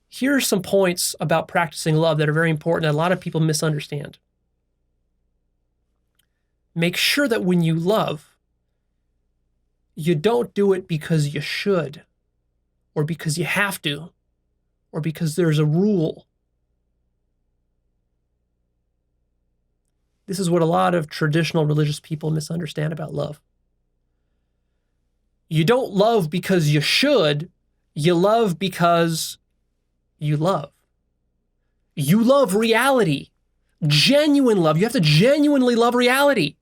Here are some points about practicing love that are very important that a lot of people misunderstand. Make sure that when you love, you don't do it because you should, or because you have to, or because there's a rule. This is what a lot of traditional religious people misunderstand about love. You don't love because you should, you love because you love. You love reality, genuine love. You have to genuinely love reality.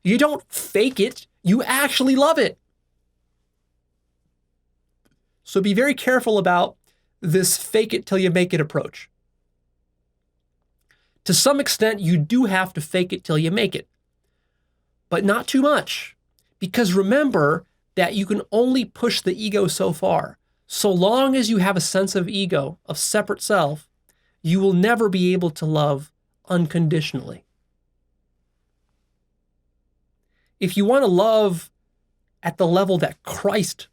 You don't fake it, you actually love it. So be very careful about this fake it till you make it approach. To some extent, you do have to fake it till you make it, but not too much, because remember that you can only push the ego so far. So long as you have a sense of ego, of separate self, you will never be able to love unconditionally. If you want to love at the level that Christ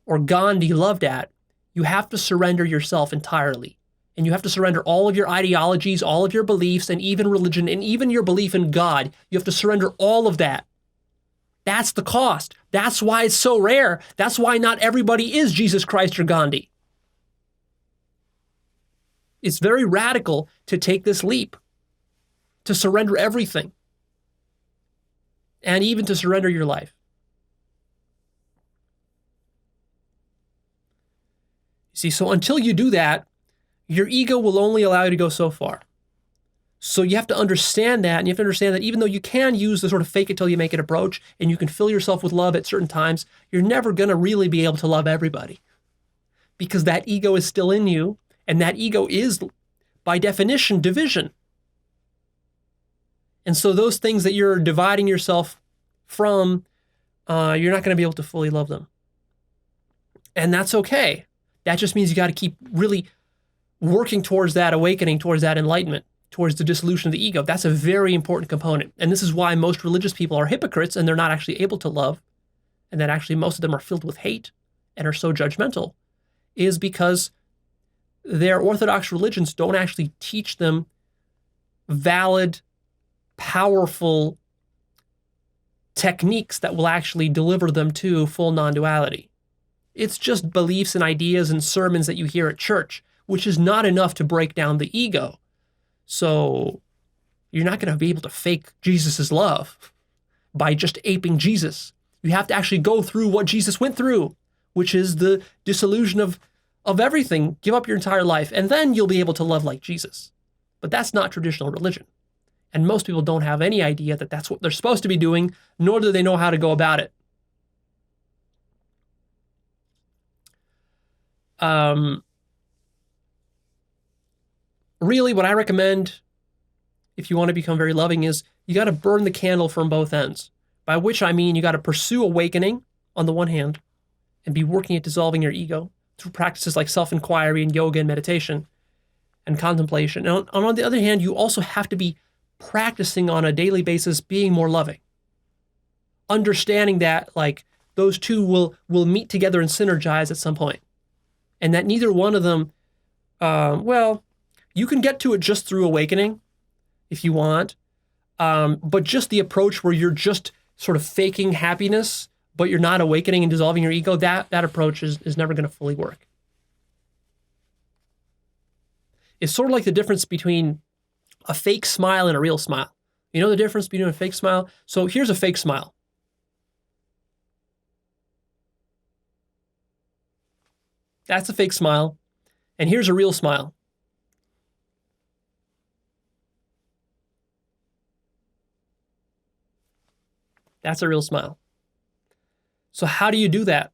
or Gandhi loved at, you have to surrender yourself entirely. And you have to surrender all of your ideologies, all of your beliefs, and even religion, and even your belief in God. You have to surrender all of that. That's the cost. That's why it's so rare. That's why not everybody is Jesus Christ or Gandhi. It's very radical to take this leap, to surrender everything, and even to surrender your life. See, so until you do that, your ego will only allow you to go so far. So you have to understand that, and you have to understand that even though you can use the sort of fake it till you make it approach, and you can fill yourself with love at certain times, you're never going to really be able to love everybody. Because that ego is still in you, and that ego is, by definition, division. And so those things that you're dividing yourself from, you're not going to be able to fully love them. And that's okay. That just means you got to keep really working towards that awakening, towards that enlightenment, towards the dissolution of the ego. That's a very important component. And this is why most religious people are hypocrites and they're not actually able to love, and that actually most of them are filled with hate and are so judgmental, is because their orthodox religions don't actually teach them valid, powerful techniques that will actually deliver them to full non-duality. It's just beliefs and ideas and sermons that you hear at church, which is not enough to break down the ego. So you're not going to be able to fake Jesus's love by just aping Jesus. You have to actually go through what Jesus went through, which is the dissolution of everything. Give up your entire life, and then you'll be able to love like Jesus. But that's not traditional religion. And most people don't have any idea that that's what they're supposed to be doing, nor do they know how to go about it. Really, what I recommend, if you want to become very loving, is you got to burn the candle from both ends. By which I mean you got to pursue awakening on the one hand and be working at dissolving your ego through practices like self-inquiry and yoga and meditation and contemplation. And on the other hand, you also have to be practicing on a daily basis being more loving. Understanding that like those two will meet together and synergize at some point. And that neither one of them, you can get to it just through awakening if you want, but just the approach where you're just sort of faking happiness, but you're not awakening and dissolving your ego, that approach is never going to fully work. It's sort of like the difference between a fake smile and a real smile. You know the difference between a fake smile? So here's a fake smile. That's a fake smile. And here's a real smile. That's a real smile. So how do you do that?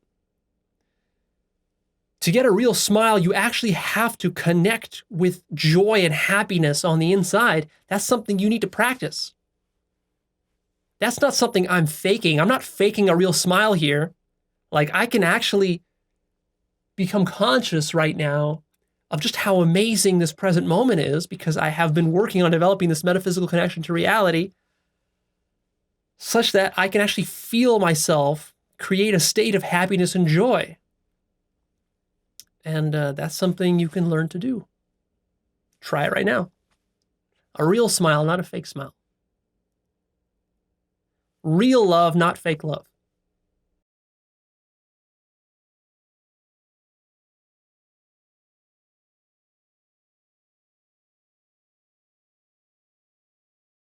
To get a real smile, you actually have to connect with joy and happiness on the inside. That's something you need to practice. That's not something I'm faking. I'm not faking a real smile here. Like I can actually become conscious right now of just how amazing this present moment is because I have been working on developing this metaphysical connection to reality such that I can actually feel myself create a state of happiness and joy. And that's something you can learn to do. Try it right now. A real smile, not a fake smile. Real love, not fake love.